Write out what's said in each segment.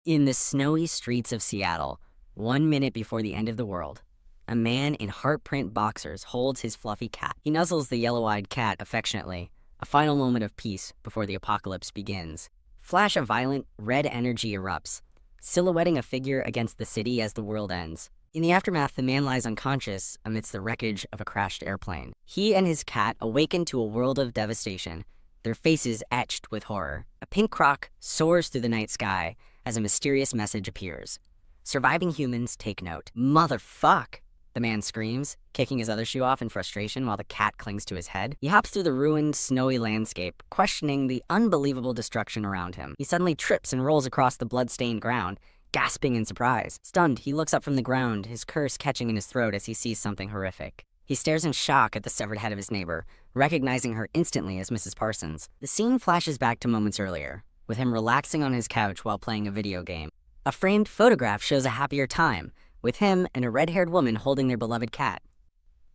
In the snowy streets of Seattle, 1 minute before the end of the world, a man in heart-print boxers holds his fluffy cat. He nuzzles the yellow-eyed cat affectionately, a final moment of peace before the apocalypse begins. Flash of violent, red energy erupts, silhouetting a figure against the city as the world ends. In the aftermath, the man lies unconscious amidst the wreckage of a crashed airplane. He and his cat awaken to a world of devastation, their faces etched with horror. A pink croc soars through the night sky as a mysterious message appears. Surviving humans take note. Motherfuck! The man screams, kicking his other shoe off in frustration while the cat clings to his head. He hops through the ruined, snowy landscape, questioning the unbelievable destruction around him. He suddenly trips and rolls across the blood-stained ground, gasping in surprise. Stunned, he looks up from the ground, his curse catching in his throat as he sees something horrific. He stares in shock at the severed head of his neighbor, recognizing her instantly as Mrs. Parsons. The scene flashes back to moments earlier, with him relaxing on his couch while playing a video game. A framed photograph shows a happier time, with him and a red-haired woman holding their beloved cat.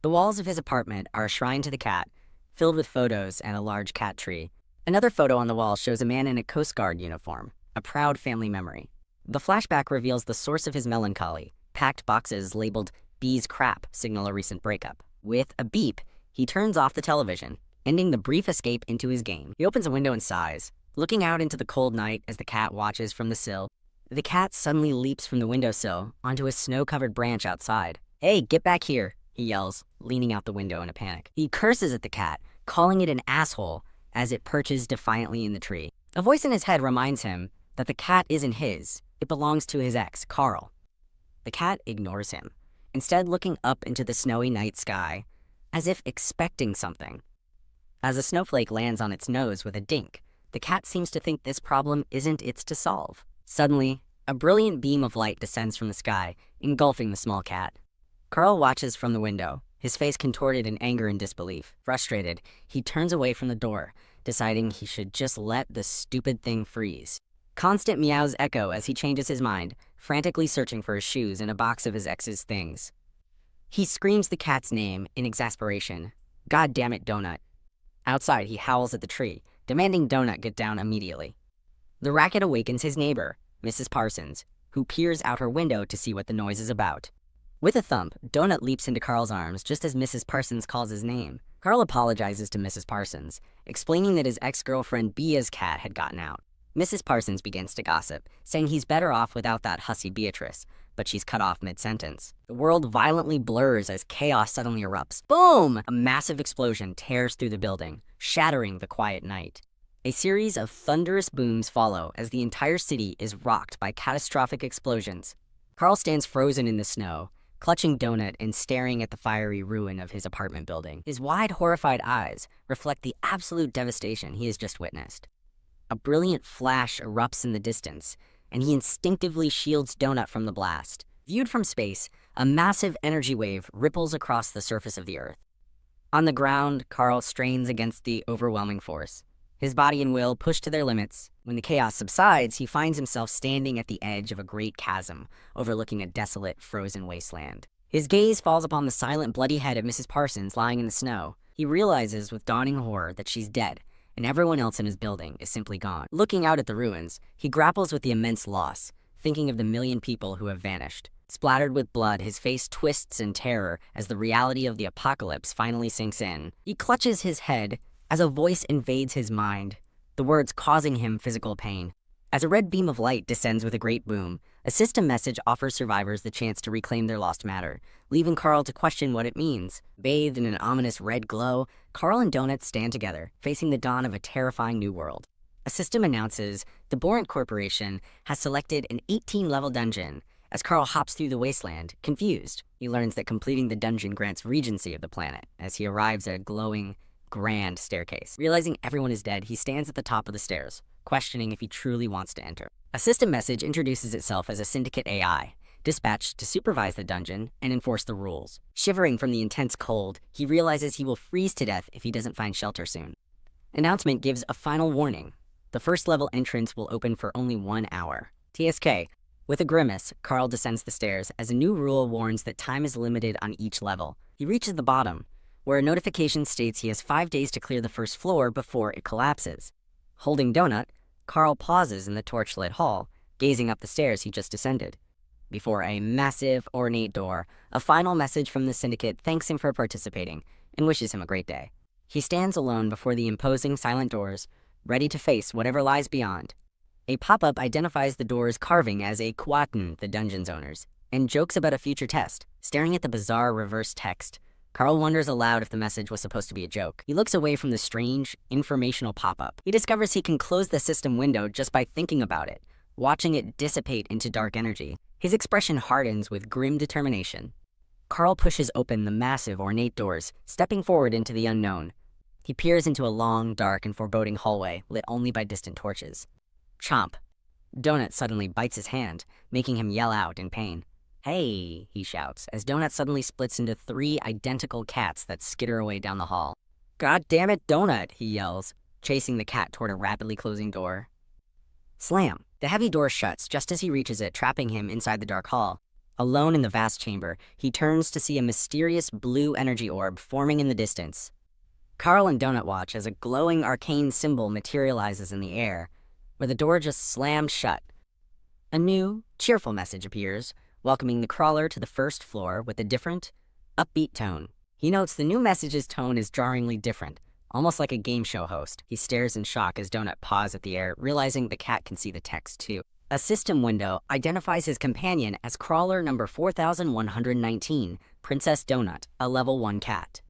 The walls of his apartment are a shrine to the cat, filled with photos and a large cat tree. Another photo on the wall shows a man in a Coast Guard uniform, a proud family memory. The flashback reveals the source of his melancholy. Packed boxes labeled "Bee's Crap" signal a recent breakup. With a beep, he turns off the television, ending the brief escape into his game. He opens a window and sighs, looking out into the cold night as the cat watches from the sill. The cat suddenly leaps from the windowsill onto a snow-covered branch outside. "Hey, get back here," he yells, leaning out the window in a panic. He curses at the cat, calling it an asshole as it perches defiantly in the tree. A voice in his head reminds him that the cat isn't his. It belongs to his ex, Carl. The cat ignores him, instead looking up into the snowy night sky, as if expecting something. As a snowflake lands on its nose with a dink, the cat seems to think this problem isn't its to solve. Suddenly, a brilliant beam of light descends from the sky, engulfing the small cat. Carl watches from the window, his face contorted in anger and disbelief. Frustrated, he turns away from the door, deciding he should just let the stupid thing freeze. Constant meows echo as he changes his mind, frantically searching for his shoes in a box of his ex's things. He screams the cat's name in exasperation. "God damn it, Donut." Outside, he howls at the tree, demanding Donut get down immediately. The racket awakens his neighbor, Mrs. Parsons, who peers out her window to see what the noise is about. With a thump, Donut leaps into Carl's arms just as Mrs. Parsons calls his name. Carl apologizes to Mrs. Parsons, explaining that his ex-girlfriend Bea's cat had gotten out. Mrs. Parsons begins to gossip, saying he's better off without that hussy Beatrice, but she's cut off mid-sentence. The world violently blurs as chaos suddenly erupts. Boom! A massive explosion tears through the building, shattering the quiet night. A series of thunderous booms follow as the entire city is rocked by catastrophic explosions. Carl stands frozen in the snow, clutching Donut and staring at the fiery ruin of his apartment building. His wide, horrified eyes reflect the absolute devastation he has just witnessed. A brilliant flash erupts in the distance, and he instinctively shields Donut from the blast. Viewed from space, a massive energy wave ripples across the surface of the Earth. On the ground, Carl strains against the overwhelming force. His body and will push to their limits. When the chaos subsides, he finds himself standing at the edge of a great chasm, overlooking a desolate, frozen wasteland. His gaze falls upon the silent, bloody head of Mrs. Parsons lying in the snow. He realizes with dawning horror that she's dead, and everyone else in his building is simply gone. Looking out at the ruins, he grapples with the immense loss, thinking of the million people who have vanished. Splattered with blood, his face twists in terror as the reality of the apocalypse finally sinks in. He clutches his head as a voice invades his mind, the words causing him physical pain. As a red beam of light descends with a great boom, a system message offers survivors the chance to reclaim their lost matter, leaving Carl to question what it means. Bathed in an ominous red glow, Carl and Donut stand together, facing the dawn of a terrifying new world. A system announces the Borant Corporation has selected an 18-level dungeon. As Carl hops through the wasteland, confused, he learns that completing the dungeon grants regency of the planet as he arrives at a glowing, grand staircase. Realizing everyone is dead, he stands at the top of the stairs, questioning if he truly wants to enter. A system message introduces itself as a syndicate AI, dispatched to supervise the dungeon and enforce the rules. Shivering from the intense cold, he realizes he will freeze to death if he doesn't find shelter soon. Announcement gives a final warning. The first level entrance will open for only 1 hour. TSK. With a grimace, Carl descends the stairs as a new rule warns that time is limited on each level. He reaches the bottom, where a notification states he has 5 days to clear the first floor before it collapses. Holding Donut, Carl pauses in the torchlit hall, gazing up the stairs he just descended. Before a massive, ornate door, a final message from the syndicate thanks him for participating and wishes him a great day. He stands alone before the imposing silent doors, ready to face whatever lies beyond. A pop-up identifies the door's carving as a Kuatan, the dungeon's owners, and jokes about a future test. Staring at the bizarre reverse text, Carl wonders aloud if the message was supposed to be a joke. He looks away from the strange, informational pop-up. He discovers he can close the system window just by thinking about it, watching it dissipate into dark energy. His expression hardens with grim determination. Carl pushes open the massive, ornate doors, stepping forward into the unknown. He peers into a long, dark, and foreboding hallway, lit only by distant torches. Chomp. Donut suddenly bites his hand, making him yell out in pain. "Hey," he shouts, as Donut suddenly splits into 3 identical cats that skitter away down the hall. "God damn it, Donut," he yells, chasing the cat toward a rapidly closing door. Slam! The heavy door shuts just as he reaches it, trapping him inside the dark hall. Alone in the vast chamber, he turns to see a mysterious blue energy orb forming in the distance. Carl and Donut watch as a glowing arcane symbol materializes in the air, where the door just slams shut. A new, cheerful message appears, welcoming the crawler to the first floor with a different, upbeat tone. He notes the new message's tone is jarringly different, almost like a game show host. He stares in shock as Donut paws at the air, realizing the cat can see the text too. A system window identifies his companion as crawler number 4119, Princess Donut, a level 1 cat.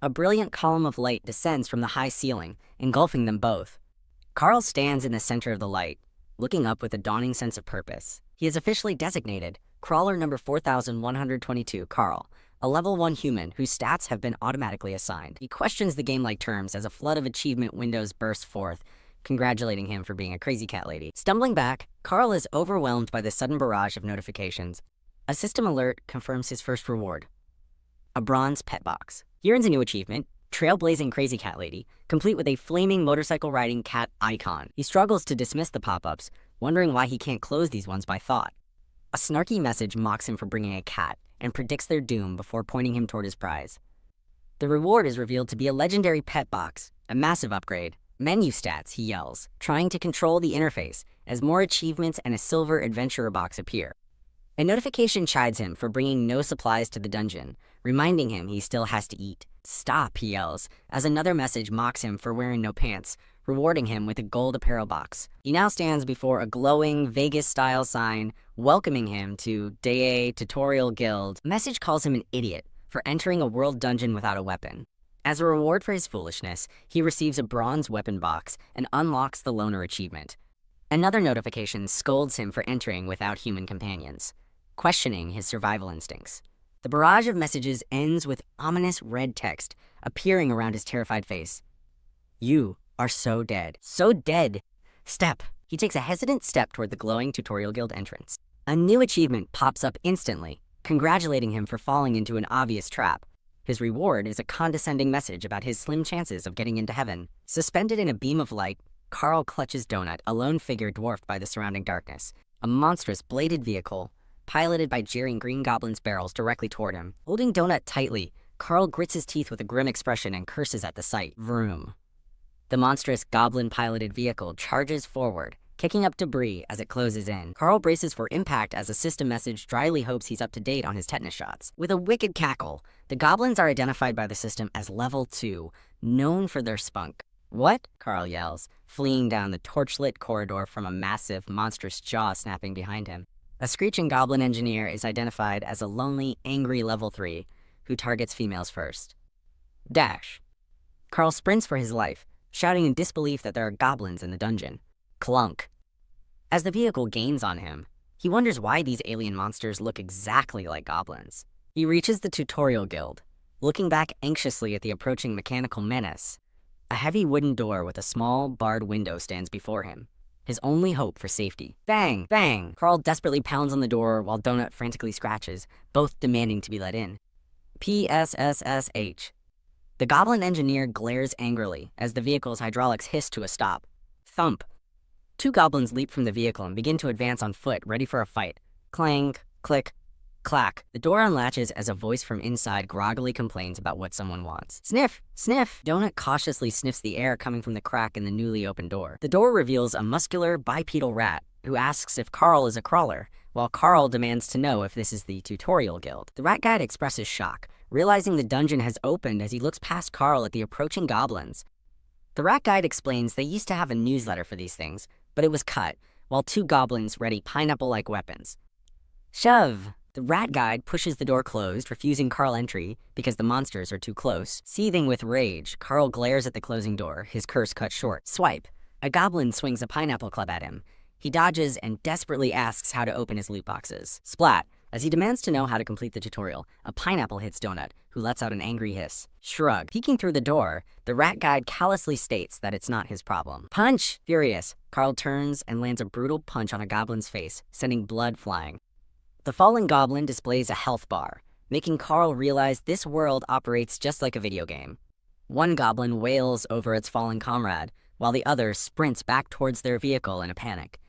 A brilliant column of light descends from the high ceiling, engulfing them both. Carl stands in the center of the light, looking up with a dawning sense of purpose. He is officially designated crawler number 4122, Carl, a level 1 human whose stats have been automatically assigned. He questions the game-like terms as a flood of achievement windows bursts forth, congratulating him for being a crazy cat lady. Stumbling back, Carl is overwhelmed by the sudden barrage of notifications. A system alert confirms his first reward, a bronze pet box. He earns a new achievement, Trailblazing Crazy Cat Lady, complete with a flaming motorcycle-riding cat icon. He struggles to dismiss the pop-ups, wondering why he can't close these ones by thought. A snarky message mocks him for bringing a cat and predicts their doom before pointing him toward his prize. The reward is revealed to be a legendary pet box, a massive upgrade. "Menu stats," he yells, trying to control the interface as more achievements and a silver adventurer box appear. A notification chides him for bringing no supplies to the dungeon, reminding him he still has to eat. "Stop," he yells, as another message mocks him for wearing no pants, rewarding him with a gold apparel box. He now stands before a glowing Vegas-style sign welcoming him to Day Tutorial Guild. A message calls him an idiot for entering a world dungeon without a weapon. As a reward for his foolishness, he receives a bronze weapon box and unlocks the loner achievement. Another notification scolds him for entering without human companions, questioning his survival instincts. The barrage of messages ends with ominous red text appearing around his terrified face. "You are so dead. So dead. Step." He takes a hesitant step toward the glowing Tutorial Guild entrance. A new achievement pops up instantly, congratulating him for falling into an obvious trap. His reward is a condescending message about his slim chances of getting into heaven. Suspended in a beam of light, Carl clutches Donut, a lone figure dwarfed by the surrounding darkness. A monstrous bladed vehicle, piloted by jeering green goblins' barrels directly toward him. Holding Donut tightly, Carl grits his teeth with a grim expression and curses at the sight. Vroom. The monstrous goblin-piloted vehicle charges forward, kicking up debris as it closes in. Carl braces for impact as a system message dryly hopes he's up to date on his tetanus shots. With a wicked cackle, the goblins are identified by the system as level 2, known for their spunk. "What?" Carl yells, fleeing down the torchlit corridor from a massive, monstrous jaw snapping behind him. A screeching goblin engineer is identified as a lonely, angry level 3, who targets females first. Dash. Carl sprints for his life, shouting in disbelief that there are goblins in the dungeon. Clunk. As the vehicle gains on him, he wonders why these alien monsters look exactly like goblins. He reaches the Tutorial Guild, looking back anxiously at the approaching mechanical menace. A heavy wooden door with a small, barred window stands before him, his only hope for safety. Bang! Bang! Carl desperately pounds on the door while Donut frantically scratches, both demanding to be let in. PSSSH. The goblin engineer glares angrily as the vehicle's hydraulics hiss to a stop. Thump. 2 goblins leap from the vehicle and begin to advance on foot, ready for a fight. Clang, click, clack. The door unlatches as a voice from inside groggily complains about what someone wants. Sniff! Sniff! Donut cautiously sniffs the air coming from the crack in the newly opened door. The door reveals a muscular, bipedal rat, who asks if Carl is a crawler, while Carl demands to know if this is the tutorial guild. The rat guide expresses shock, realizing the dungeon has opened as he looks past Carl at the approaching goblins. The rat guide explains they used to have a newsletter for these things, but it was cut, while two goblins ready pineapple-like weapons. Shove! The rat guide pushes the door closed, refusing Carl entry because the monsters are too close. Seething with rage, Carl glares at the closing door, his curse cut short. Swipe. A goblin swings a pineapple club at him. He dodges and desperately asks how to open his loot boxes. Splat. As he demands to know how to complete the tutorial, a pineapple hits Donut, who lets out an angry hiss. Shrug. Peeking through the door, the rat guide callously states that it's not his problem. Punch! Furious, Carl turns and lands a brutal punch on a goblin's face, sending blood flying. The fallen goblin displays a health bar, making Carl realize this world operates just like a video game. One goblin wails over its fallen comrade, while the other sprints back towards their vehicle in a panic.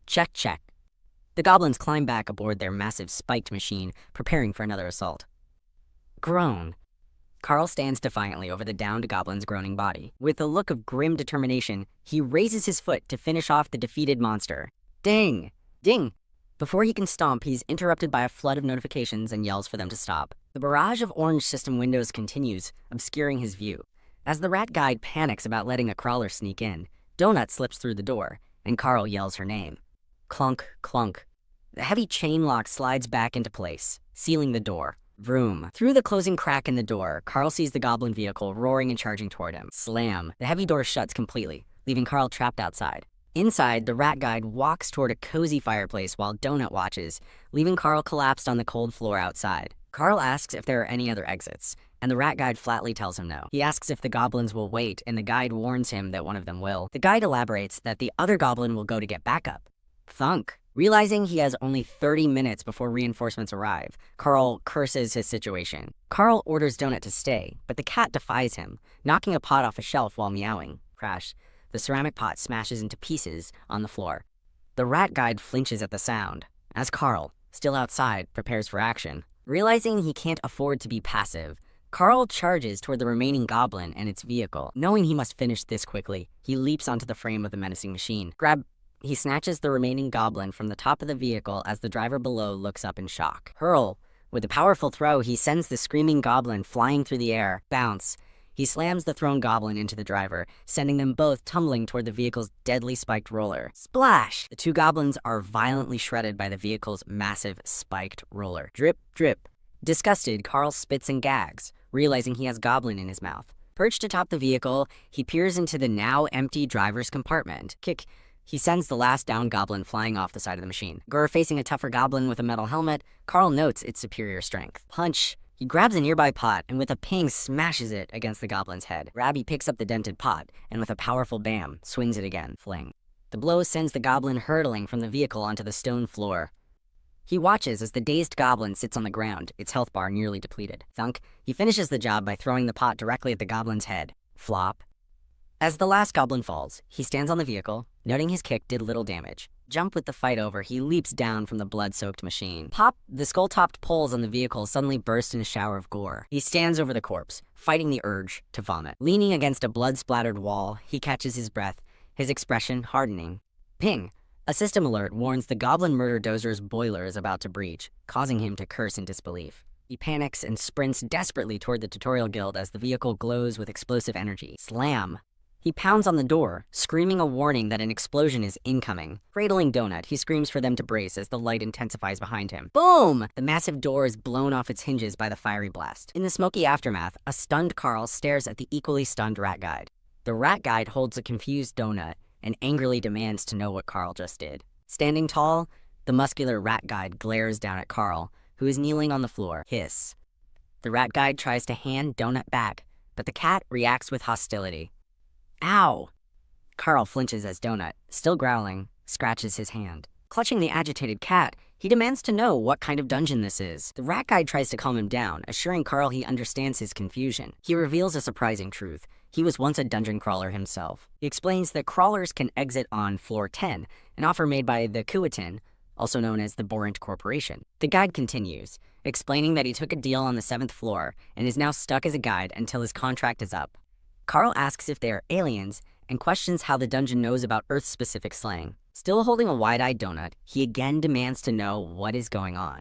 Check, check. The goblins climb back aboard their massive spiked machine, preparing for another assault. Groan. Carl stands defiantly over the downed goblin's groaning body. With a look of grim determination, he raises his foot to finish off the defeated monster. Ding! Ding! Before he can stomp, he's interrupted by a flood of notifications and yells for them to stop. The barrage of orange system windows continues, obscuring his view. As the rat guide panics about letting a crawler sneak in, Donut slips through the door, and Carl yells her name. Clunk, clunk. The heavy chain lock slides back into place, sealing the door. Vroom. Through the closing crack in the door, Carl sees the goblin vehicle roaring and charging toward him. Slam. The heavy door shuts completely, leaving Carl trapped outside. Inside, the rat guide walks toward a cozy fireplace while Donut watches, leaving Carl collapsed on the cold floor outside. Carl asks if there are any other exits, and the rat guide flatly tells him no. He asks if the goblins will wait, and the guide warns him that one of them will. The guide elaborates that the other goblin will go to get backup. Thunk. Realizing he has only 30 minutes before reinforcements arrive, Carl curses his situation. Carl orders Donut to stay, but the cat defies him, knocking a pot off a shelf while meowing. Crash. The ceramic pot smashes into pieces on the floor. The rat guide flinches at the sound, as Carl, still outside, prepares for action. Realizing he can't afford to be passive, Carl charges toward the remaining goblin and its vehicle. Knowing he must finish this quickly, he leaps onto the frame of the menacing machine. He snatches the remaining goblin from the top of the vehicle as the driver below looks up in shock. Hurl! With a powerful throw, he sends the screaming goblin flying through the air. Bounce! He slams the thrown goblin into the driver, sending them both tumbling toward the vehicle's deadly spiked roller. Splash! The two goblins are violently shredded by the vehicle's massive spiked roller. Drip, drip. Disgusted, Carl spits and gags, realizing he has goblin in his mouth. Perched atop the vehicle, he peers into the now empty driver's compartment. Kick. He sends the last down goblin flying off the side of the machine. Facing a tougher goblin with a metal helmet, Carl notes its superior strength. Punch! He grabs a nearby pot and with a ping smashes it against the goblin's head. He picks up the dented pot and with a powerful bam, swings it again. Fling. The blow sends the goblin hurtling from the vehicle onto the stone floor. He watches as the dazed goblin sits on the ground, its health bar nearly depleted. Thunk. He finishes the job by throwing the pot directly at the goblin's head. Flop. As the last goblin falls, he stands on the vehicle, noting his kick did little damage. Jump with the fight over, he leaps down from the blood-soaked machine. Pop! The skull-topped poles on the vehicle suddenly burst in a shower of gore. He stands over the corpse, fighting the urge to vomit. Leaning against a blood-splattered wall, he catches his breath, his expression hardening. Ping! A system alert warns the goblin murder dozer's boiler is about to breach, causing him to curse in disbelief. He panics and sprints desperately toward the tutorial guild as the vehicle glows with explosive energy. Slam! He pounds on the door, screaming a warning that an explosion is incoming. Cradling Donut, he screams for them to brace as the light intensifies behind him. Boom! The massive door is blown off its hinges by the fiery blast. In the smoky aftermath, a stunned Carl stares at the equally stunned rat guide. The rat guide holds a confused Donut and angrily demands to know what Carl just did. Standing tall, the muscular rat guide glares down at Carl, who is kneeling on the floor. Hiss. The rat guide tries to hand Donut back, but the cat reacts with hostility. Ow! Carl flinches as Donut, still growling, scratches his hand. Clutching the agitated cat, he demands to know what kind of dungeon this is. The rat guide tries to calm him down, assuring Carl he understands his confusion. He reveals a surprising truth. He was once a dungeon crawler himself. He explains that crawlers can exit on floor 10, an offer made by the Kuatin, also known as the Borant Corporation. The guide continues, explaining that he took a deal on the 7th floor and is now stuck as a guide until his contract is up. Carl asks if they are aliens and questions how the dungeon knows about Earth-specific slang. Still holding a wide-eyed donut, he again demands to know what is going on.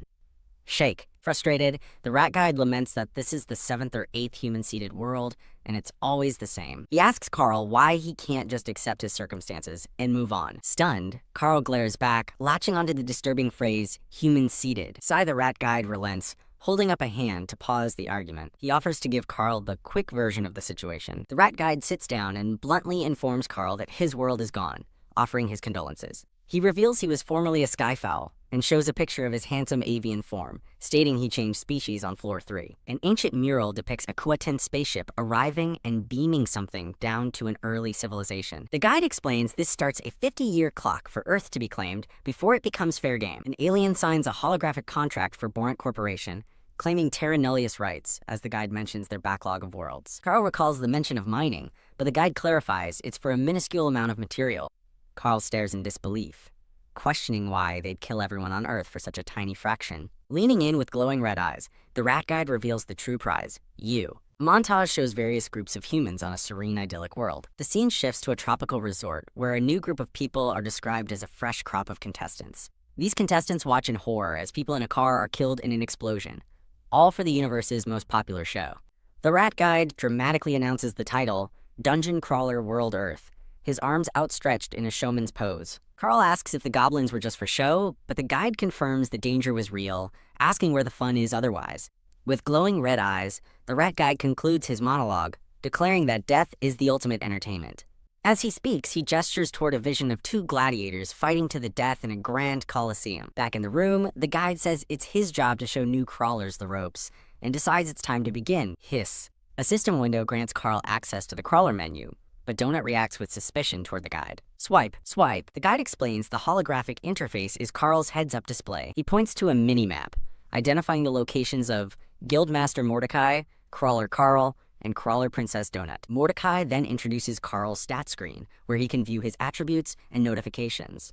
Shake. Frustrated, the rat guide laments that this is the 7th or 8th human-seeded world, and it's always the same. He asks Carl why he can't just accept his circumstances and move on. Stunned, Carl glares back, latching onto the disturbing phrase, human-seeded. Sigh, the rat guide relents, holding up a hand to pause the argument. He offers to give Carl the quick version of the situation. The rat guide sits down and bluntly informs Carl that his world is gone, offering his condolences. He reveals he was formerly a skyfowl and shows a picture of his handsome avian form, stating he changed species on floor 3. An ancient mural depicts a Kuaten spaceship arriving and beaming something down to an early civilization. The guide explains this starts a 50-year clock for Earth to be claimed before it becomes fair game. An alien signs a holographic contract for Borant Corporation, claiming terra nullius rights, as the guide mentions their backlog of worlds. Carl recalls the mention of mining, but the guide clarifies it's for a minuscule amount of material. Carl stares in disbelief, questioning why they'd kill everyone on Earth for such a tiny fraction. Leaning in with glowing red eyes, the rat guide reveals the true prize, you. Montage shows various groups of humans on a serene, idyllic world. The scene shifts to a tropical resort, where a new group of people are described as a fresh crop of contestants. These contestants watch in horror as people in a car are killed in an explosion, all for the universe's most popular show. The rat guide dramatically announces the title, Dungeon Crawler World Earth, his arms outstretched in a showman's pose. Carl asks if the goblins were just for show, but the guide confirms the danger was real, asking where the fun is otherwise. With glowing red eyes, the rat guide concludes his monologue, declaring that death is the ultimate entertainment. As he speaks, he gestures toward a vision of 2 gladiators fighting to the death in a grand coliseum. Back in the room, the guide says it's his job to show new crawlers the ropes, and decides it's time to begin. Hiss. A system window grants Carl access to the crawler menu, but Donut reacts with suspicion toward the guide. Swipe, swipe. The guide explains the holographic interface is Carl's heads-up display. He points to a mini-map, identifying the locations of Guildmaster Mordecai, Crawler Carl, and Crawler Princess Donut. Mordecai then introduces Carl's stat screen, where he can view his attributes and notifications.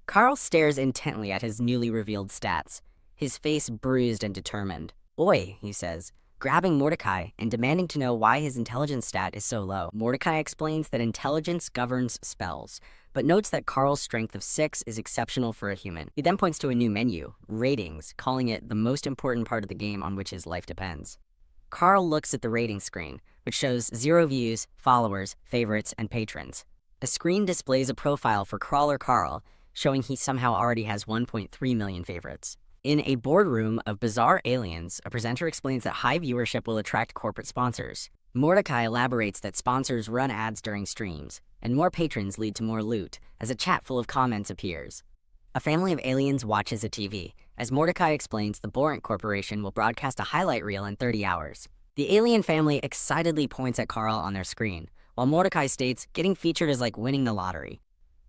Carl stares intently at his newly revealed stats, his face bruised and determined. Oi, he says, grabbing Mordecai and demanding to know why his intelligence stat is so low. Mordecai explains that intelligence governs spells, but notes that Carl's strength of 6 is exceptional for a human. He then points to a new menu, Ratings, calling it the most important part of the game on which his life depends. Carl looks at the rating screen, which shows 0 views, followers, favorites, and patrons. A screen displays a profile for Crawler Carl, showing he somehow already has 1.3 million favorites. In a boardroom of bizarre aliens, a presenter explains that high viewership will attract corporate sponsors. Mordecai elaborates that sponsors run ads during streams, and more patrons lead to more loot, as a chat full of comments appears. A family of aliens watches a TV, as Mordecai explains the Borant Corporation will broadcast a highlight reel in 30 hours. The alien family excitedly points at Carl on their screen, while Mordecai states getting featured is like winning the lottery.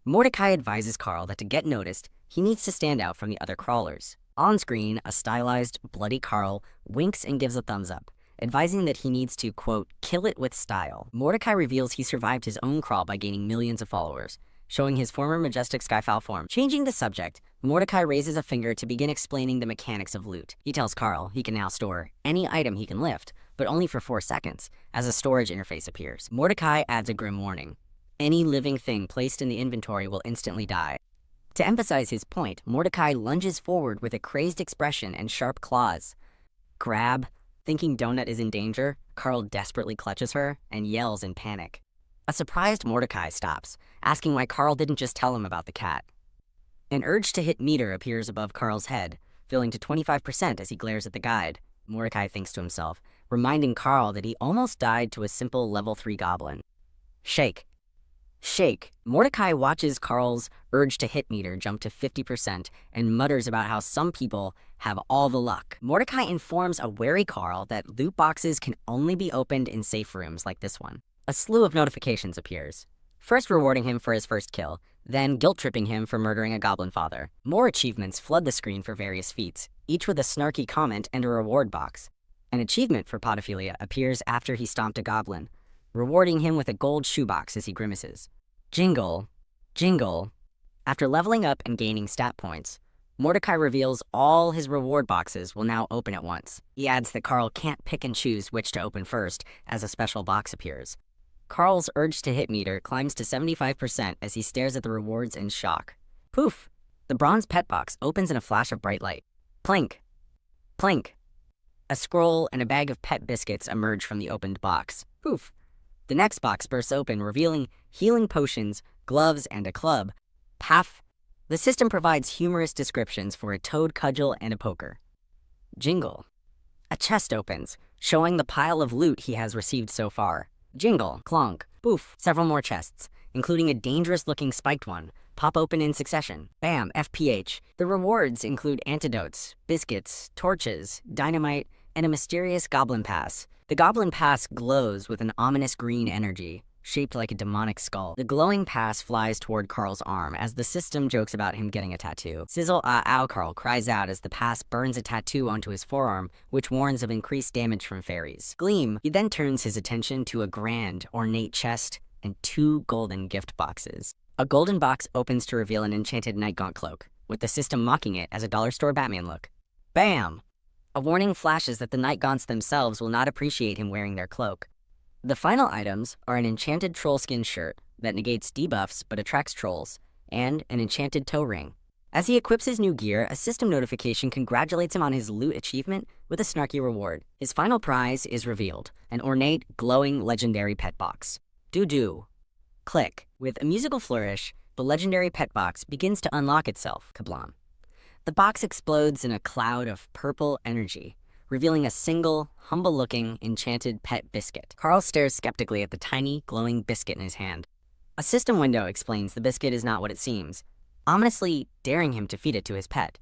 Mordecai advises Carl that to get noticed, he needs to stand out from the other crawlers. On screen, a stylized, bloody Carl winks and gives a thumbs up, advising that he needs to, quote, kill it with style. Mordecai reveals he survived his own crawl by gaining millions of followers, showing his former majestic skyfowl form. Changing the subject, Mordecai raises a finger to begin explaining the mechanics of loot. He tells Carl he can now store any item he can lift, but only for 4 seconds, as a storage interface appears. Mordecai adds a grim warning. Any living thing placed in the inventory will instantly die. To emphasize his point, Mordecai lunges forward with a crazed expression and sharp claws. Grab. Thinking Donut is in danger, Carl desperately clutches her and yells in panic. A surprised Mordecai stops, asking why Carl didn't just tell him about the cat. An urge to hit meter appears above Carl's head, filling to 25% as he glares at the guide. Mordecai thinks to himself, reminding Carl that he almost died to a simple level 3 goblin. Shake. Shake. Mordecai watches Carl's urge to hit meter jump to 50% and mutters about how some people have all the luck. Mordecai informs a wary Carl that loot boxes can only be opened in safe rooms like this one. A slew of notifications appears, first rewarding him for his first kill, then guilt-tripping him for murdering a goblin father. More achievements flood the screen for various feats, each with a snarky comment and a reward box. An achievement for podophilia appears after he stomped a goblin, rewarding him with a gold shoebox as he grimaces. Jingle, jingle. After leveling up and gaining stat points, Mordecai reveals all his reward boxes will now open at once. He adds that Carl can't pick and choose which to open first, as a special box appears. Carl's urge to hit meter climbs to 75% as he stares at the rewards in shock. Poof! The bronze pet box opens in a flash of bright light. Plink! Plink! A scroll and a bag of pet biscuits emerge from the opened box. Poof! The next box bursts open, revealing healing potions, gloves, and a club. Paff! The system provides humorous descriptions for a toad cudgel and a poker. Jingle! A chest opens, showing the pile of loot he has received so far. Jingle! Clonk! Poof! Several more chests, including a dangerous-looking spiked one, pop open in succession. Bam! FPH. The rewards include antidotes, biscuits, torches, dynamite, and a mysterious goblin pass. The goblin pass glows with an ominous green energy, shaped like a demonic skull. The glowing pass flies toward Carl's arm as the system jokes about him getting a tattoo. Sizzle ah ow, Carl cries out as the pass burns a tattoo onto his forearm, which warns of increased damage from fairies. Gleam. He then turns his attention to a grand, ornate chest and 2 golden gift boxes. A golden box opens to reveal an enchanted nightgaunt cloak, with the system mocking it as a dollar store Batman look. Bam! A warning flashes that the nightgaunts themselves will not appreciate him wearing their cloak. The final items are an enchanted troll skin shirt that negates debuffs but attracts trolls, and an enchanted toe ring. As he equips his new gear, a system notification congratulates him on his loot achievement with a snarky reward. His final prize is revealed, an ornate, glowing, legendary pet box. Doo-doo. Click. With a musical flourish, the legendary pet box begins to unlock itself. Kablam. The box explodes in a cloud of purple energy, revealing a single, humble-looking, enchanted pet biscuit. Carl stares skeptically at the tiny, glowing biscuit in his hand. A system window explains the biscuit is not what it seems, ominously daring him to feed it to his pet.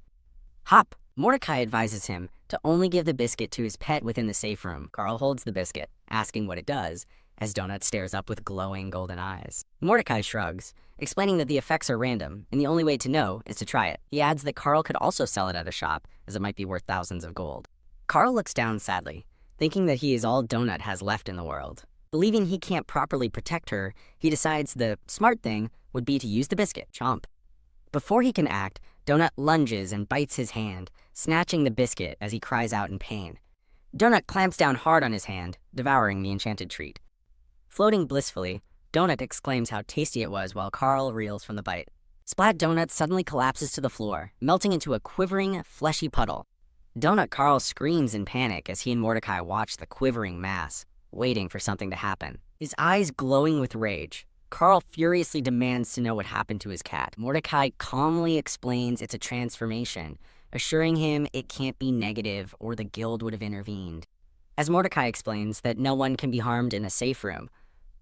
Hop! Mordecai advises him to only give the biscuit to his pet within the safe room. Carl holds the biscuit, asking what it does, as Donut stares up with glowing golden eyes. Mordecai shrugs, explaining that the effects are random, and the only way to know is to try it. He adds that Carl could also sell it at a shop, as it might be worth thousands of gold. Carl looks down sadly, thinking that he is all Donut has left in the world. Believing he can't properly protect her, he decides the smart thing would be to use the biscuit. Chomp. Before he can act, Donut lunges and bites his hand, snatching the biscuit as he cries out in pain. Donut clamps down hard on his hand, devouring the enchanted treat. Floating blissfully, Donut exclaims how tasty it was while Carl reels from the bite. Splat Donut suddenly collapses to the floor, melting into a quivering, fleshy puddle. Donut Carl screams in panic as he and Mordecai watch the quivering mass, waiting for something to happen. His eyes glowing with rage, Carl furiously demands to know what happened to his cat. Mordecai calmly explains it's a transformation, assuring him it can't be negative or the guild would have intervened. As Mordecai explains that no one can be harmed in a safe room,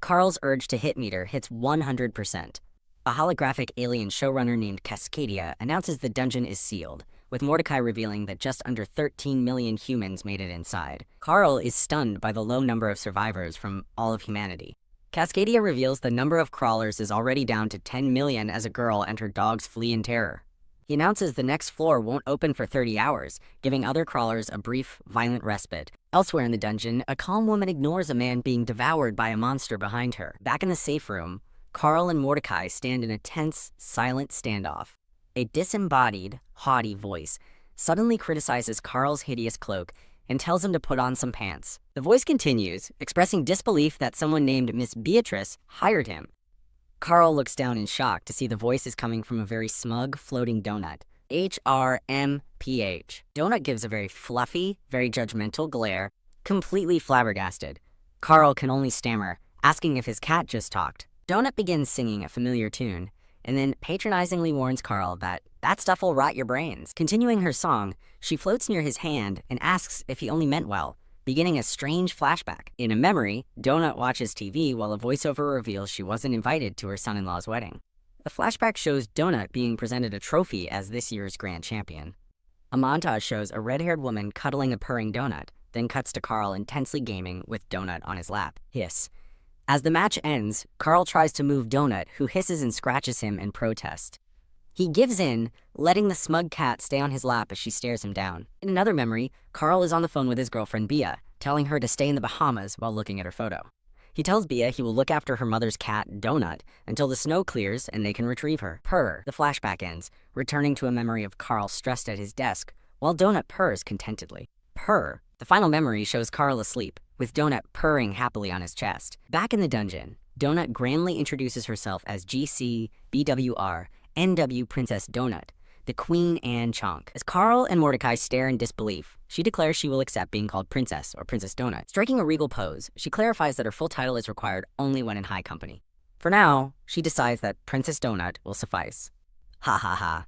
Carl's urge to hit meter hits 100%. A holographic alien showrunner named Cascadia announces the dungeon is sealed, with Mordecai revealing that just under 13 million humans made it inside. Carl is stunned by the low number of survivors from all of humanity. Cascadia reveals the number of crawlers is already down to 10 million as a girl and her dogs flee in terror. He announces the next floor won't open for 30 hours, giving other crawlers a brief, violent respite. Elsewhere in the dungeon, a calm woman ignores a man being devoured by a monster behind her. Back in the safe room, Carl and Mordecai stand in a tense, silent standoff. A disembodied, haughty voice suddenly criticizes Carl's hideous cloak and tells him to put on some pants. The voice continues, expressing disbelief that someone named Miss Beatrice hired him. Carl looks down in shock to see the voice is coming from a very smug, floating donut. HRMPH. Donut gives a very fluffy, very judgmental glare, completely flabbergasted. Carl can only stammer, asking if his cat just talked. Donut begins singing a familiar tune, and then patronizingly warns Carl that stuff will rot your brains. Continuing her song, she floats near his hand and asks if he only meant well, beginning a strange flashback. In a memory, Donut watches TV while a voiceover reveals she wasn't invited to her son-in-law's wedding. The flashback shows Donut being presented a trophy as this year's grand champion. A montage shows a red-haired woman cuddling a purring Donut, then cuts to Carl intensely gaming with Donut on his lap. Hiss. As the match ends, Carl tries to move Donut, who hisses and scratches him in protest. He gives in, letting the smug cat stay on his lap as she stares him down. In another memory, Carl is on the phone with his girlfriend Bia, telling her to stay in the Bahamas while looking at her photo. He tells Bia he will look after her mother's cat, Donut, until the snow clears and they can retrieve her. Purr. The flashback ends, returning to a memory of Carl stressed at his desk, while Donut purrs contentedly. Purr. The final memory shows Carl asleep, with Donut purring happily on his chest. Back in the dungeon, Donut grandly introduces herself as GC, BWR, NW Princess Donut, the Queen Anne Chonk. As Carl and Mordecai stare in disbelief, she declares she will accept being called Princess or Princess Donut. Striking a regal pose, she clarifies that her full title is required only when in high company. For now, she decides that Princess Donut will suffice. Ha ha ha.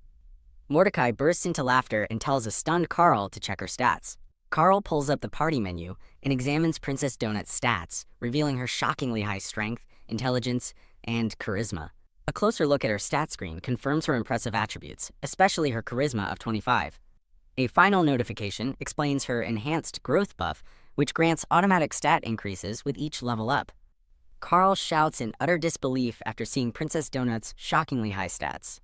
Mordecai bursts into laughter and tells a stunned Carl to check her stats. Carl pulls up the party menu and examines Princess Donut's stats, revealing her shockingly high strength, intelligence, and charisma. A closer look at her stat screen confirms her impressive attributes, especially her charisma of 25. A final notification explains her enhanced growth buff, which grants automatic stat increases with each level up. Carl shouts in utter disbelief after seeing Princess Donut's shockingly high stats.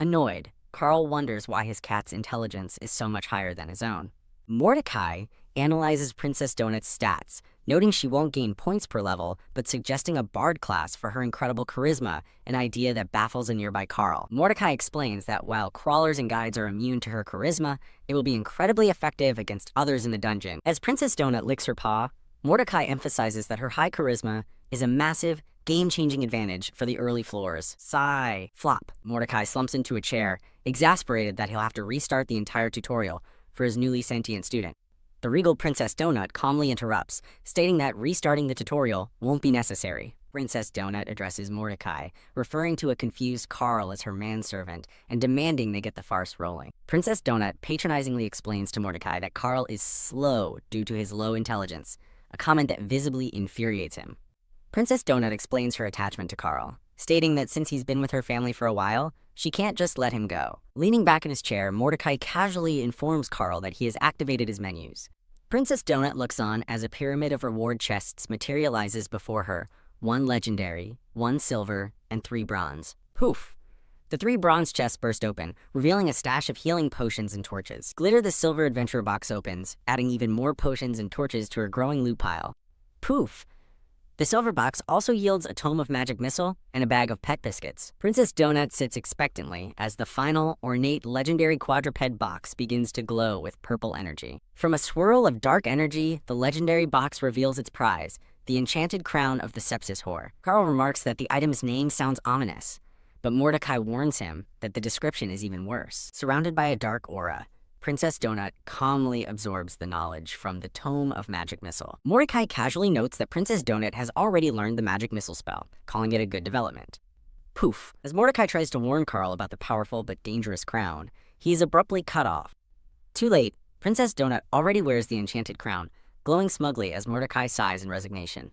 Annoyed, Carl wonders why his cat's intelligence is so much higher than his own. Mordecai analyzes Princess Donut's stats, noting she won't gain points per level, but suggesting a bard class for her incredible charisma, an idea that baffles a nearby Carl. Mordecai explains that while crawlers and guides are immune to her charisma, it will be incredibly effective against others in the dungeon. As Princess Donut licks her paw, Mordecai emphasizes that her high charisma is a massive, game-changing advantage for the early floors. Sigh. Flop. Mordecai slumps into a chair, exasperated that he'll have to restart the entire tutorial for his newly sentient student. The regal Princess Donut calmly interrupts, stating that restarting the tutorial won't be necessary. Princess Donut addresses Mordecai, referring to a confused Carl as her manservant and demanding they get the farce rolling. Princess Donut patronizingly explains to Mordecai that Carl is slow due to his low intelligence, a comment that visibly infuriates him. Princess Donut explains her attachment to Carl, stating that since he's been with her family for a while, she can't just let him go. Leaning back in his chair, Mordecai casually informs Carl that he has activated his menus. Princess Donut looks on as a pyramid of reward chests materializes before her, 1 legendary, 1 silver, and 3 bronze. Poof! The 3 bronze chests burst open, revealing a stash of healing potions and torches. Glitter the silver adventure box opens, adding even more potions and torches to her growing loot pile. Poof! The silver box also yields a tome of magic missile and a bag of pet biscuits. Princess Donut sits expectantly as the final, ornate, legendary quadruped box begins to glow with purple energy. From a swirl of dark energy, the legendary box reveals its prize, the enchanted crown of the sepsis whore. Carl remarks that the item's name sounds ominous, but Mordecai warns him that the description is even worse. Surrounded by a dark aura, Princess Donut calmly absorbs the knowledge from the Tome of Magic Missile. Mordecai casually notes that Princess Donut has already learned the Magic Missile spell, calling it a good development. Poof! As Mordecai tries to warn Carl about the powerful but dangerous crown, he is abruptly cut off. Too late, Princess Donut already wears the enchanted crown, glowing smugly as Mordecai sighs in resignation.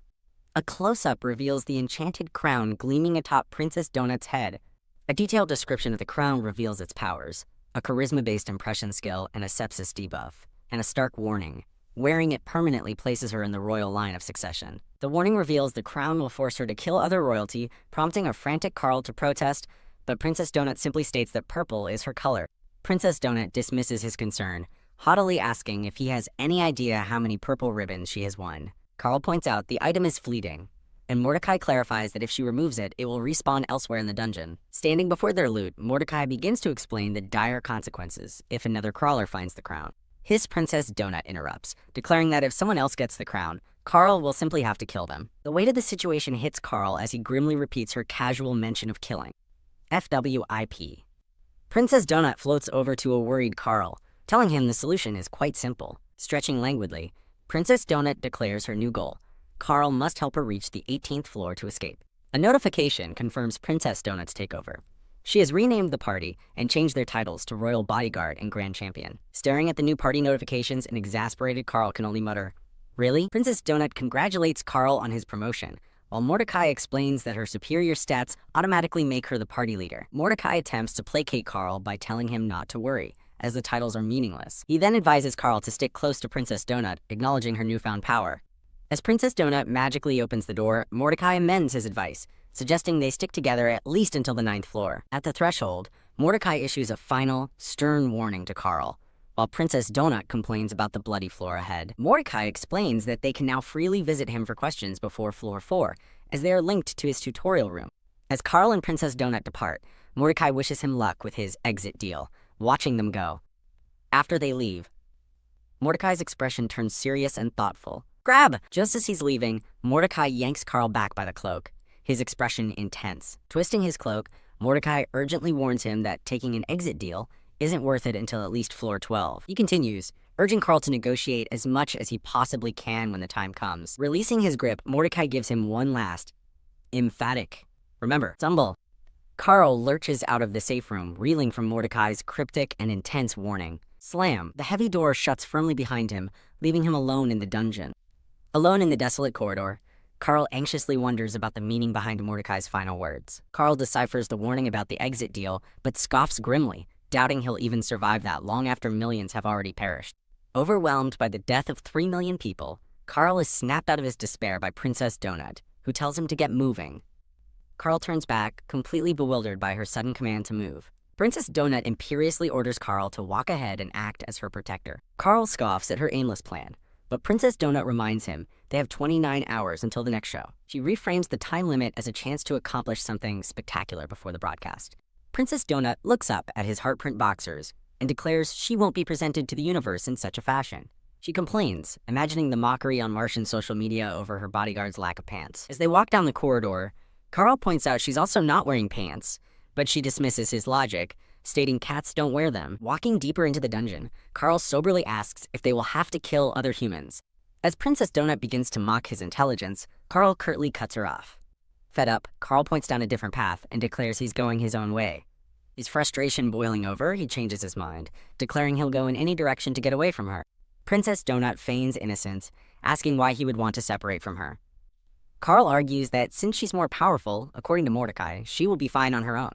A close-up reveals the enchanted crown gleaming atop Princess Donut's head. A detailed description of the crown reveals its powers. A charisma-based impression skill and a sepsis debuff, and a stark warning. Wearing it permanently places her in the royal line of succession. The warning reveals the crown will force her to kill other royalty, prompting a frantic Carl to protest, but Princess Donut simply states that purple is her color. Princess Donut dismisses his concern, haughtily asking if he has any idea how many purple ribbons she has won. Carl points out the item is fleeting, and Mordecai clarifies that if she removes it, it will respawn elsewhere in the dungeon. Standing before their loot, Mordecai begins to explain the dire consequences if another crawler finds the crown. His Princess Donut interrupts, declaring that if someone else gets the crown, Carl will simply have to kill them. The weight of the situation hits Carl as he grimly repeats her casual mention of killing. FWIP. Princess Donut floats over to a worried Carl, telling him the solution is quite simple. Stretching languidly, Princess Donut declares her new goal. Carl must help her reach the 18th floor to escape. A notification confirms Princess Donut's takeover. She has renamed the party and changed their titles to Royal Bodyguard and Grand Champion. Staring at the new party notifications, an exasperated Carl can only mutter, "Really?" Princess Donut congratulates Carl on his promotion, while Mordecai explains that her superior stats automatically make her the party leader. Mordecai attempts to placate Carl by telling him not to worry, as the titles are meaningless. He then advises Carl to stick close to Princess Donut, acknowledging her newfound power. As Princess Donut magically opens the door, Mordecai amends his advice, suggesting they stick together at least until the 9th floor. At the threshold, Mordecai issues a final, stern warning to Carl, while Princess Donut complains about the bloody floor ahead. Mordecai explains that they can now freely visit him for questions before floor 4, as they are linked to his tutorial room. As Carl and Princess Donut depart, Mordecai wishes him luck with his exit deal, watching them go. After they leave, Mordecai's expression turns serious and thoughtful. Grab! Just as he's leaving, Mordecai yanks Carl back by the cloak, his expression intense. Twisting his cloak, Mordecai urgently warns him that taking an exit deal isn't worth it until at least floor 12. He continues, urging Carl to negotiate as much as he possibly can when the time comes. Releasing his grip, Mordecai gives him one last, emphatic, remember, stumble. Carl lurches out of the safe room, reeling from Mordecai's cryptic and intense warning. Slam! The heavy door shuts firmly behind him, leaving him alone in the dungeon. Alone in the desolate corridor, Carl anxiously wonders about the meaning behind Mordecai's final words. Carl deciphers the warning about the exit deal, but scoffs grimly, doubting he'll even survive that long after millions have already perished. Overwhelmed by the death of 3 million people, Carl is snapped out of his despair by Princess Donut, who tells him to get moving. Carl turns back, completely bewildered by her sudden command to move. Princess Donut imperiously orders Carl to walk ahead and act as her protector. Carl scoffs at her aimless plan, but Princess Donut reminds him they have 29 hours until the next show. She reframes the time limit as a chance to accomplish something spectacular before the broadcast. Princess Donut looks up at his heartprint boxers and declares she won't be presented to the universe in such a fashion. She complains, imagining the mockery on Martian social media over her bodyguard's lack of pants. As they walk down the corridor, Carl points out she's also not wearing pants, but she dismisses his logic, stating cats don't wear them. Walking deeper into the dungeon, Carl soberly asks if they will have to kill other humans. As Princess Donut begins to mock his intelligence, Carl curtly cuts her off. Fed up, Carl points down a different path and declares he's going his own way. His frustration boiling over, he changes his mind, declaring he'll go in any direction to get away from her. Princess Donut feigns innocence, asking why he would want to separate from her. Carl argues that since she's more powerful, according to Mordecai, she will be fine on her own.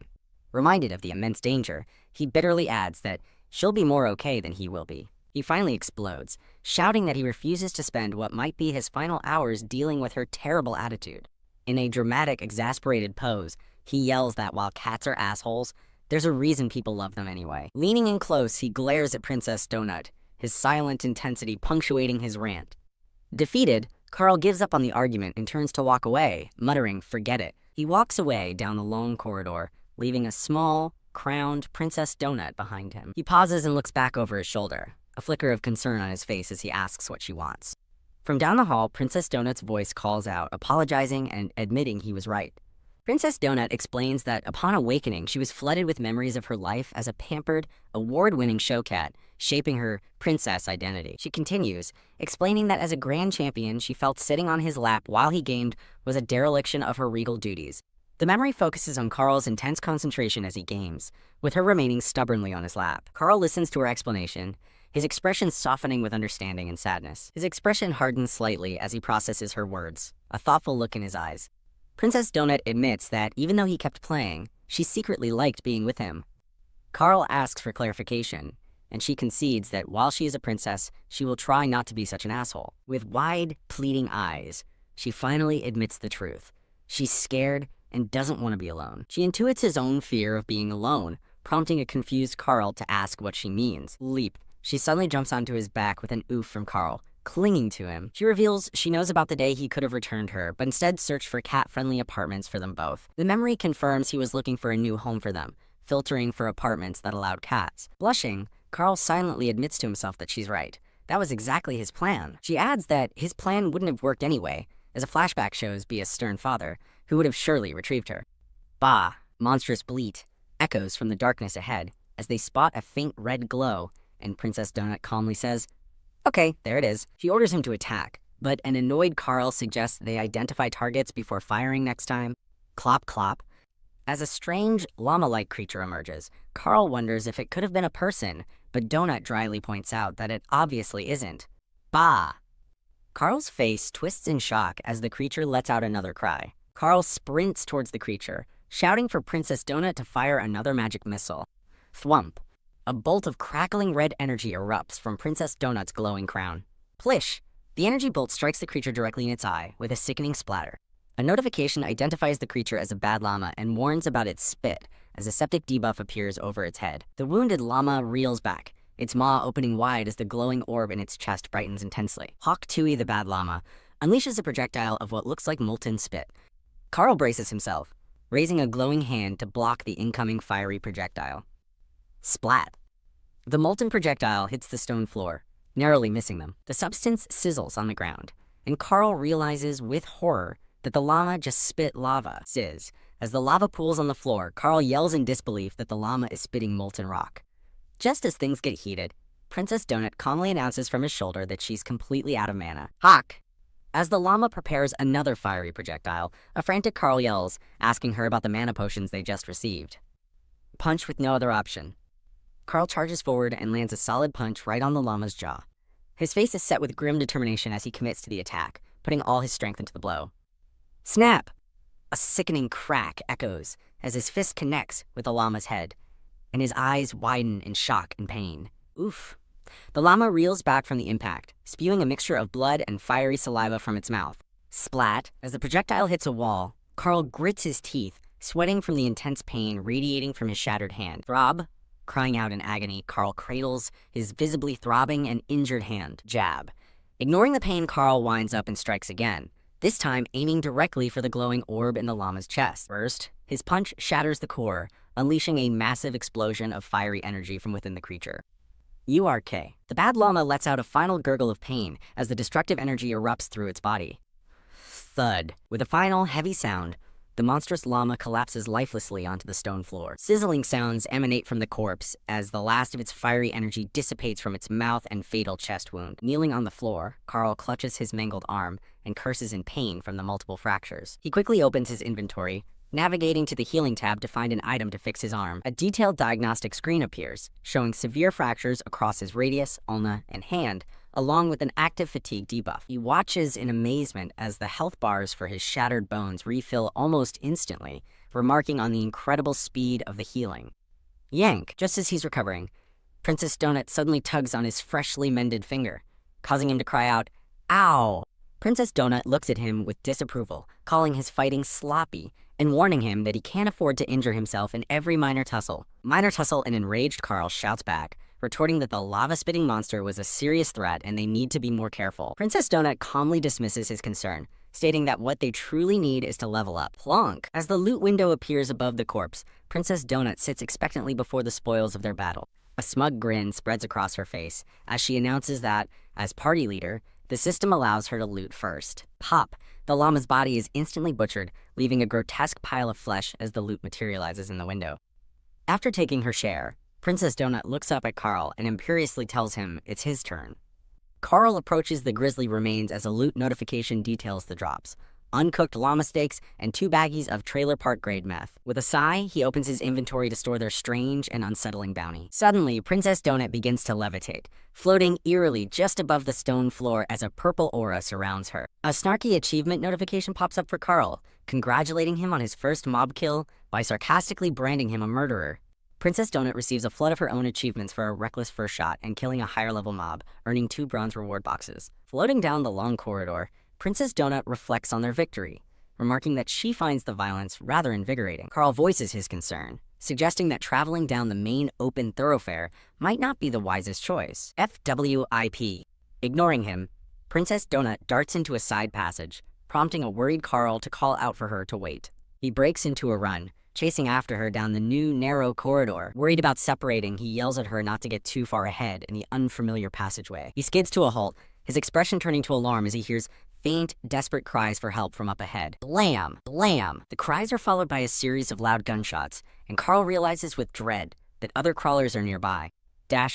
Reminded of the immense danger, he bitterly adds that she'll be more okay than he will be. He finally explodes, shouting that he refuses to spend what might be his final hours dealing with her terrible attitude. In a dramatic, exasperated pose, he yells that while cats are assholes, there's a reason people love them anyway. Leaning in close, he glares at Princess Donut, his silent intensity punctuating his rant. Defeated, Carl gives up on the argument and turns to walk away, muttering, forget it. He walks away down the long corridor, leaving a small, crowned Princess Donut behind him. He pauses and looks back over his shoulder, a flicker of concern on his face as he asks what she wants. From down the hall, Princess Donut's voice calls out, apologizing and admitting he was right. Princess Donut explains that upon awakening, she was flooded with memories of her life as a pampered, award-winning show cat, shaping her princess identity. She continues, explaining that as a grand champion, she felt sitting on his lap while he gamed was a dereliction of her regal duties. The memory focuses on Carl's intense concentration as he games, with her remaining stubbornly on his lap. Carl listens to her explanation, his expression softening with understanding and sadness. His expression hardens slightly as he processes her words, a thoughtful look in his eyes. Princess Donut admits that even though he kept playing, she secretly liked being with him. Carl asks for clarification, and she concedes that while she is a princess, she will try not to be such an asshole. With wide, pleading eyes, she finally admits the truth. She's scared and doesn't want to be alone. She intuits his own fear of being alone, prompting a confused Carl to ask what she means. Leap. She suddenly jumps onto his back with an oof from Carl, clinging to him. She reveals she knows about the day he could have returned her, but instead searched for cat-friendly apartments for them both. The memory confirms he was looking for a new home for them, filtering for apartments that allowed cats. Blushing, Carl silently admits to himself that she's right. That was exactly his plan. She adds that his plan wouldn't have worked anyway, as a flashback shows Bia's stern father, who would have surely retrieved her. Bah! Monstrous bleat echoes from the darkness ahead as they spot a faint red glow, and Princess Donut calmly says, okay, there it is. She orders him to attack, but an annoyed Carl suggests they identify targets before firing next time. Clop clop. As a strange, llama-like creature emerges, Carl wonders if it could have been a person, but Donut dryly points out that it obviously isn't. Bah! Carl's face twists in shock as the creature lets out another cry. Carl sprints towards the creature, shouting for Princess Donut to fire another magic missile. Thwump. A bolt of crackling red energy erupts from Princess Donut's glowing crown. Plish! The energy bolt strikes the creature directly in its eye, with a sickening splatter. A notification identifies the creature as a bad llama and warns about its spit as a septic debuff appears over its head. The wounded llama reels back, its maw opening wide as the glowing orb in its chest brightens intensely. Hawk Tui, the bad llama, unleashes a projectile of what looks like molten spit. Carl braces himself, raising a glowing hand to block the incoming fiery projectile. Splat! The molten projectile hits the stone floor, narrowly missing them. The substance sizzles on the ground, and Carl realizes with horror that the llama just spit lava. Sizz. As the lava pools on the floor, Carl yells in disbelief that the llama is spitting molten rock. Just as things get heated, Princess Donut calmly announces from his shoulder that she's completely out of mana. Hawk! As the llama prepares another fiery projectile, a frantic Carl yells, asking her about the mana potions they just received. Punch with no other option. Carl charges forward and lands a solid punch right on the llama's jaw. His face is set with grim determination as he commits to the attack, putting all his strength into the blow. Snap! A sickening crack echoes as his fist connects with the llama's head, and his eyes widen in shock and pain. Oof. The llama reels back from the impact, spewing a mixture of blood and fiery saliva from its mouth. Splat! As the projectile hits a wall, Carl grits his teeth, sweating from the intense pain radiating from his shattered hand. Throb! Crying out in agony, Carl cradles his visibly throbbing and injured hand. Jab. Ignoring the pain, Carl winds up and strikes again, this time aiming directly for the glowing orb in the llama's chest. First, his punch shatters the core, unleashing a massive explosion of fiery energy from within the creature. URK. The bad llama lets out a final gurgle of pain as the destructive energy erupts through its body. Thud. With a final heavy sound, the monstrous llama collapses lifelessly onto the stone floor. Sizzling sounds emanate from the corpse as the last of its fiery energy dissipates from its mouth and fatal chest wound. Kneeling on the floor, Carl clutches his mangled arm and curses in pain from the multiple fractures. He quickly opens his inventory, navigating to the healing tab to find an item to fix his arm. A detailed diagnostic screen appears, showing severe fractures across his radius, ulna, and hand, along with an active fatigue debuff. He watches in amazement as the health bars for his shattered bones refill almost instantly, remarking on the incredible speed of the healing. Yank! Just as he's recovering, Princess Donut suddenly tugs on his freshly mended finger, causing him to cry out, "Ow!" Princess Donut looks at him with disapproval, calling his fighting sloppy, and warning him that he can't afford to injure himself in every minor tussle. An enraged Carl shouts back, retorting that the lava-spitting monster was a serious threat and they need to be more careful. Princess Donut calmly dismisses his concern, stating that what they truly need is to level up. Plonk! As the loot window appears above the corpse, Princess Donut sits expectantly before the spoils of their battle. A smug grin spreads across her face as she announces that, as party leader, the system allows her to loot first. Pop! The llama's body is instantly butchered, leaving a grotesque pile of flesh as the loot materializes in the window. After taking her share, Princess Donut looks up at Carl and imperiously tells him it's his turn. Carl approaches the grisly remains as a loot notification details the drops: uncooked llama steaks and 2 baggies of trailer park grade meth. With a sigh, he opens his inventory to store their strange and unsettling bounty. Suddenly, Princess Donut begins to levitate, floating eerily just above the stone floor as a purple aura surrounds her. A snarky achievement notification pops up for Carl, congratulating him on his first mob kill by sarcastically branding him a murderer. Princess Donut receives a flood of her own achievements for a reckless first shot and killing a higher-level mob, earning 2 bronze reward boxes. Floating down the long corridor, Princess Donut reflects on their victory, remarking that she finds the violence rather invigorating. Carl voices his concern, suggesting that traveling down the main open thoroughfare might not be the wisest choice. FWIP. Ignoring him, Princess Donut darts into a side passage, prompting a worried Carl to call out for her to wait. He breaks into a run, chasing after her down the new, narrow corridor. Worried about separating, he yells at her not to get too far ahead in the unfamiliar passageway. He skids to a halt, his expression turning to alarm as he hears faint, desperate cries for help from up ahead. Blam! Blam! The cries are followed by a series of loud gunshots, and Carl realizes with dread that other crawlers are nearby.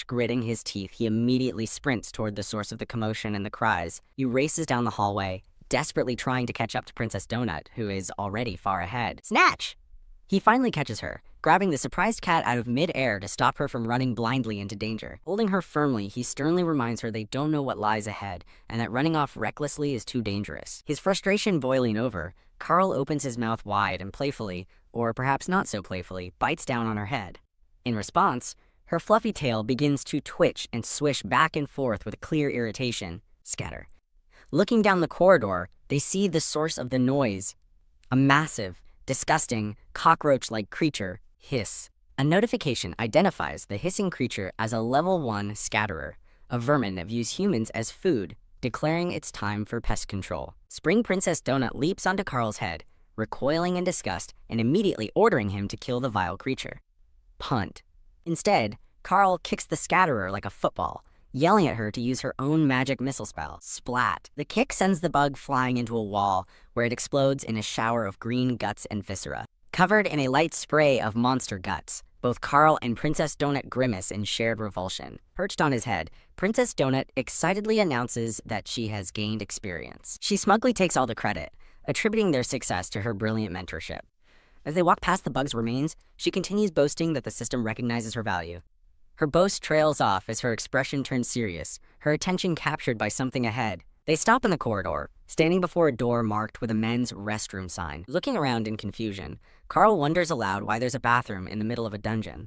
Gritting his teeth, he immediately sprints toward the source of the commotion and the cries. He races down the hallway, desperately trying to catch up to Princess Donut, who is already far ahead. Snatch! He finally catches her, grabbing the surprised cat out of mid-air to stop her from running blindly into danger. Holding her firmly, he sternly reminds her they don't know what lies ahead, and that running off recklessly is too dangerous. His frustration boiling over, Carl opens his mouth wide and playfully, or perhaps not so playfully, bites down on her head. In response, her fluffy tail begins to twitch and swish back and forth with clear irritation. Scatter. Looking down the corridor, they see the source of the noise: a massive, disgusting, cockroach-like creature. Hiss. A notification identifies the hissing creature as a level 1 scatterer, a vermin that views humans as food, declaring it's time for pest control. Spring Princess Donut leaps onto Carl's head, recoiling in disgust and immediately ordering him to kill the vile creature. Punt. Instead, Carl kicks the scatterer like a football, yelling at her to use her own magic missile spell. Splat. The kick sends the bug flying into a wall, where it explodes in a shower of green guts and viscera. Covered in a light spray of monster guts, both Carl and Princess Donut grimace in shared revulsion. Perched on his head, Princess Donut excitedly announces that she has gained experience. She smugly takes all the credit, attributing their success to her brilliant mentorship. As they walk past the bug's remains, she continues boasting that the system recognizes her value. Her boast trails off as her expression turns serious, her attention captured by something ahead. They stop in the corridor, standing before a door marked with a men's restroom sign. Looking around in confusion, Carl wonders aloud why there's a bathroom in the middle of a dungeon.